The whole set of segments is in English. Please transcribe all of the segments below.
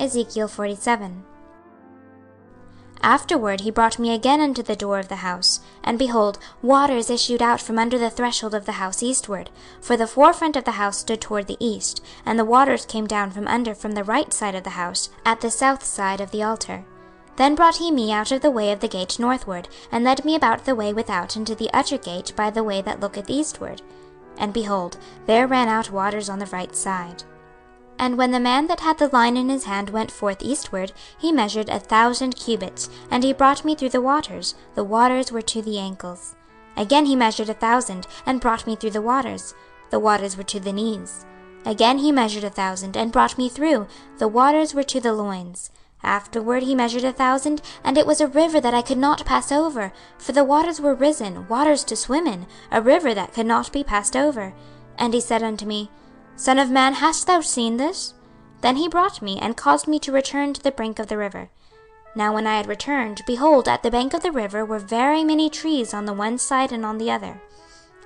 Ezekiel 47. Afterward he brought me again unto the door of the house, and behold, waters issued out from under the threshold of the house eastward. For the forefront of the house stood toward the east, and the waters came down from under from the right side of the house, at the south side of the altar. Then brought he me out of the way of the gate northward, and led me about the way without into the utter gate by the way that looketh eastward. And behold, there ran out waters on the right side. And when the man that had the line in his hand went forth eastward, he measured 1,000 cubits, and he brought me through the waters were to the ankles. Again he measured 1,000, and brought me through the waters were to the knees. Again he measured 1,000, and brought me through, the waters were to the loins. Afterward he measured 1,000, and it was a river that I could not pass over, for the waters were risen, waters to swim in, a river that could not be passed over. And he said unto me, Son of man, hast thou seen this? Then he brought me, and caused me to return to the brink of the river. Now when I had returned, behold, at the bank of the river were very many trees on the one side and on the other.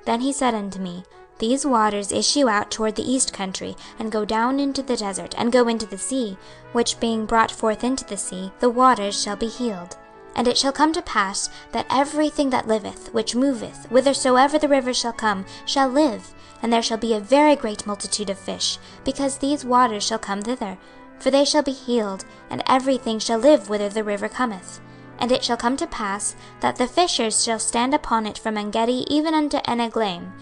Then he said unto me, These waters issue out toward the east country, and go down into the desert, and go into the sea, which being brought forth into the sea, the waters shall be healed. And it shall come to pass, that everything that liveth, which moveth, whithersoever the river shall come, shall live, and there shall be a very great multitude of fish, because these waters shall come thither. For they shall be healed, and everything shall live whither the river cometh. And it shall come to pass, that the fishers shall stand upon it from Engedi even unto Eneglaim.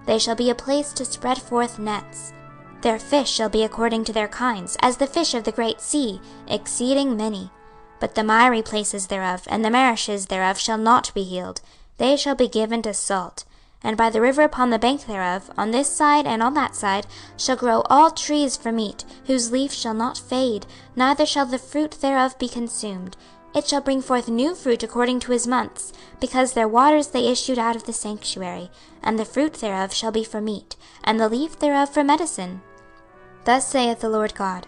They shall be a place to spread forth nets. Their fish shall be according to their kinds, as the fish of the great sea, exceeding many. But the miry places thereof, and the marishes thereof shall not be healed. They shall be given to salt. And by the river upon the bank thereof, on this side and on that side, shall grow all trees for meat, whose leaf shall not fade, neither shall the fruit thereof be consumed. It shall bring forth new fruit according to his months, because their waters they issued out of the sanctuary, and the fruit thereof shall be for meat, and the leaf thereof for medicine. Thus saith the Lord God,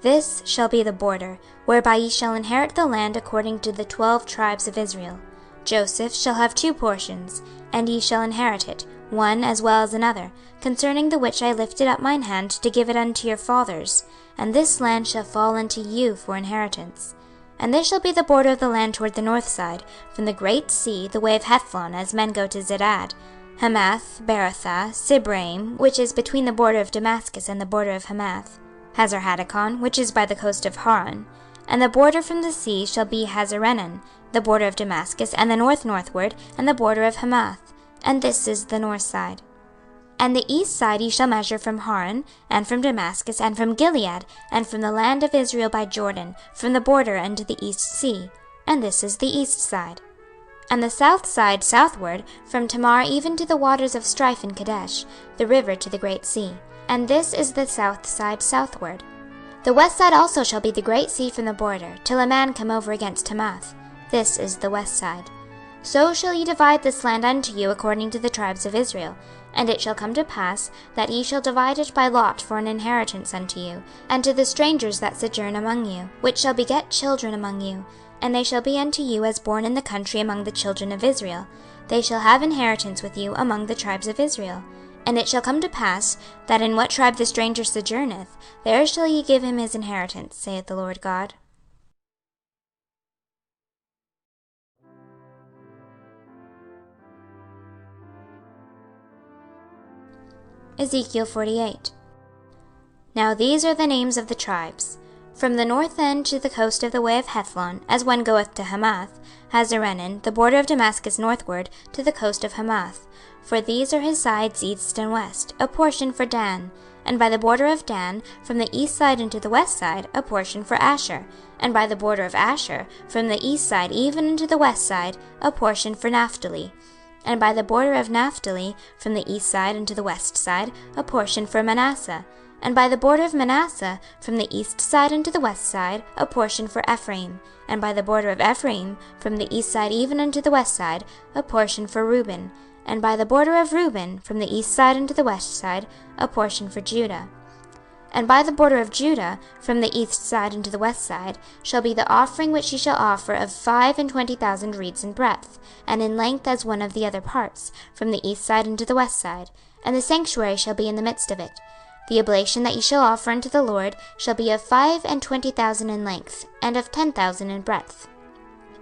This shall be the border, whereby ye shall inherit the land according to the 12 tribes of Israel. Joseph shall have 2 portions, and ye shall inherit it, one as well as another, concerning the which I lifted up mine hand to give it unto your fathers. And this land shall fall unto you for inheritance. And this shall be the border of the land toward the north side, from the great sea, the way of Hethlon, as men go to Zedad, Hamath, Berothah, Sibraim, which is between the border of Damascus and the border of Hamath, Hazarhatticon, which is by the coast of Haran. And the border from the sea shall be Hazarenan, the border of Damascus, and the northward, and the border of Hamath. And this is the north side. And the east side ye shall measure from Haran, and from Damascus, and from Gilead, and from the land of Israel by Jordan, from the border unto the east sea. And this is the east side. And the south side southward, from Tamar even to the waters of strife in Kadesh, the river to the great sea. And this is the south side southward. The west side also shall be the great sea from the border, till a man come over against Hamath. This is the west side. So shall ye divide this land unto you according to the tribes of Israel. And it shall come to pass, that ye shall divide it by lot for an inheritance unto you, and to the strangers that sojourn among you, which shall beget children among you. And they shall be unto you as born in the country among the children of Israel. They shall have inheritance with you among the tribes of Israel. And it shall come to pass, that in what tribe the stranger sojourneth, there shall ye give him his inheritance, saith the Lord God. Ezekiel 48. Now these are the names of the tribes. From the north end to the coast of the way of Hethlon, as one goeth to Hamath, Hazarenan, the border of Damascus northward, to the coast of Hamath. For these are his sides east and west, a portion for Dan. And by the border of Dan, from the east side into the west side, a portion for Asher. And by the border of Asher, from the east side even into the west side, a portion for Naphtali. And by the border of Naphtali, from the east side into the west side, a portion for Manasseh. And by the border of Manasseh, from the east side into the west side, a portion for Ephraim. And by the border of Ephraim, from the east side even unto the west side, a portion for Reuben. And by the border of Reuben, from the east side into the west side, a portion for Judah. And by the border of Judah, from the east side into the west side, shall be the offering which ye shall offer of 25,000 reeds in breadth, and in length as one of the other parts, from the east side into the west side. And the sanctuary shall be in the midst of it. The oblation that ye shall offer unto the Lord shall be of 25,000 in length, and of 10,000 in breadth.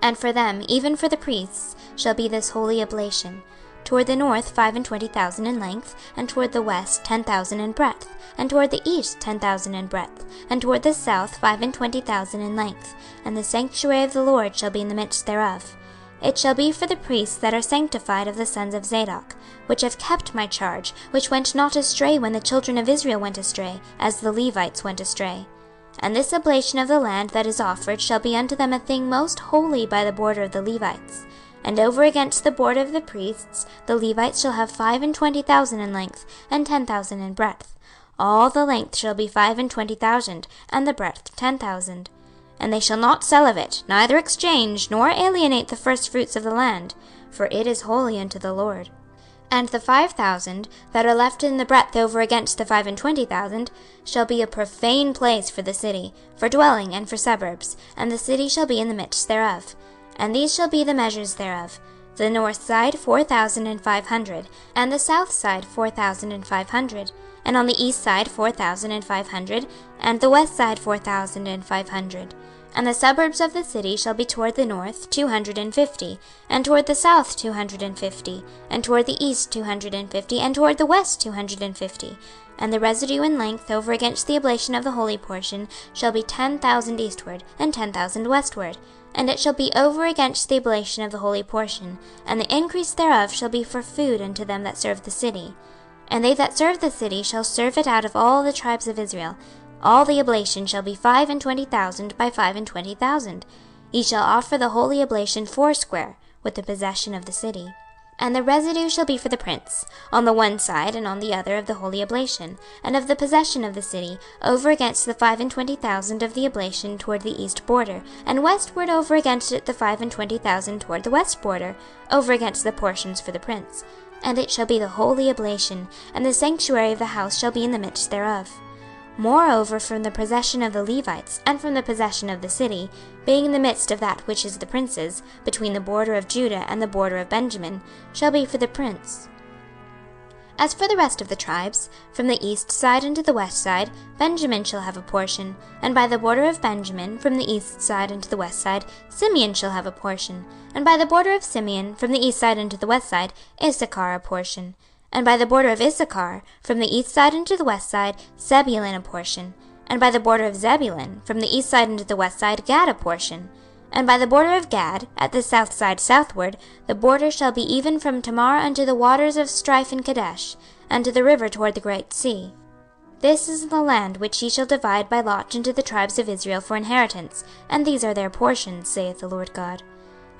And for them, even for the priests, shall be this holy oblation: toward the north 25,000 in length, and toward the west 10,000 in breadth, and toward the east 10,000 in breadth, and toward the south 25,000 in length. And the sanctuary of the Lord shall be in the midst thereof. It shall be for the priests that are sanctified of the sons of Zadok, which have kept my charge, which went not astray when the children of Israel went astray, as the Levites went astray. And this oblation of the land that is offered shall be unto them a thing most holy by the border of the Levites. And over against the border of the priests the Levites shall have 25,000 in length, and 10,000 in breadth. All the length shall be 25,000, and the breadth 10,000. And they shall not sell of it, neither exchange, nor alienate the firstfruits of the land, for it is holy unto the Lord. And the 5,000 that are left in the breadth over against the 25,000 shall be a profane place for the city, for dwelling and for suburbs, and the city shall be in the midst thereof. And these shall be the measures thereof: the north side 4,500, and the south side 4,500, and on the east side 4,500, and the west side 4,500. And the suburbs of the city shall be toward the north 250, and toward the south 250, and toward the east 250, and toward the west 250. And the residue in length over against the oblation of the holy portion shall be 10,000 eastward, and 10,000 westward. And it shall be over against the oblation of the holy portion, and the increase thereof shall be for food unto them that serve the city. And they that serve the city shall serve it out of all the tribes of Israel. All the oblation shall be 25,000 by 25,000. Ye shall offer the holy oblation foursquare, with the possession of the city. And the residue shall be for the prince, on the one side and on the other of the holy oblation, and of the possession of the city, over against the 25,000 of the oblation toward the east border, and westward over against it the 25,000 toward the west border, over against the portions for the prince. And it shall be the holy oblation, and the sanctuary of the house shall be in the midst thereof. Moreover, from the possession of the Levites, and from the possession of the city, being in the midst of that which is the prince's, between the border of Judah and the border of Benjamin, shall be for the prince. As for the rest of the tribes, from the east side unto the west side, Benjamin shall have a portion, and by the border of Benjamin, from the east side unto the west side, Simeon shall have a portion, and by the border of Simeon, from the east side unto the west side, Issachar a portion. And by the border of Issachar, from the east side unto the west side, Zebulun a portion. And by the border of Zebulun, from the east side unto the west side, Gad a portion. And by the border of Gad, at the south side southward, the border shall be even from Tamar unto the waters of strife in Kadesh, and to the river toward the great sea. This is the land which ye shall divide by lot unto the tribes of Israel for inheritance, and these are their portions, saith the Lord God.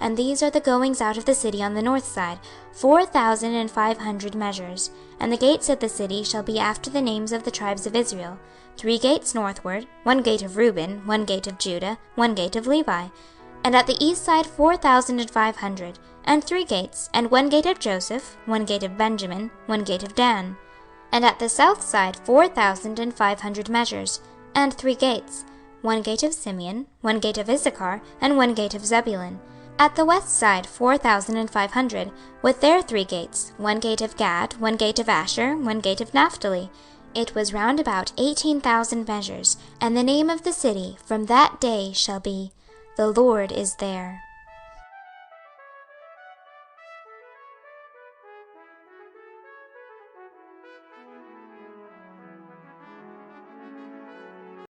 And these are the goings out of the city on the north side, 4,500 measures. And the gates of the city shall be after the names of the tribes of Israel: 3 gates northward, 1 gate of Reuben, 1 gate of Judah, 1 gate of Levi. And at the east side 4,500, and 3 gates, and 1 gate of Joseph, 1 gate of Benjamin, 1 gate of Dan. And at the south side 4,500 measures, and 3 gates, 1 gate of Simeon, 1 gate of Issachar, and 1 gate of Zebulun. At the west side 4,500, with their 3 gates, 1 gate of Gad, 1 gate of Asher, 1 gate of Naphtali. It was round about 18,000 measures, and the name of the city from that day shall be, The Lord is there.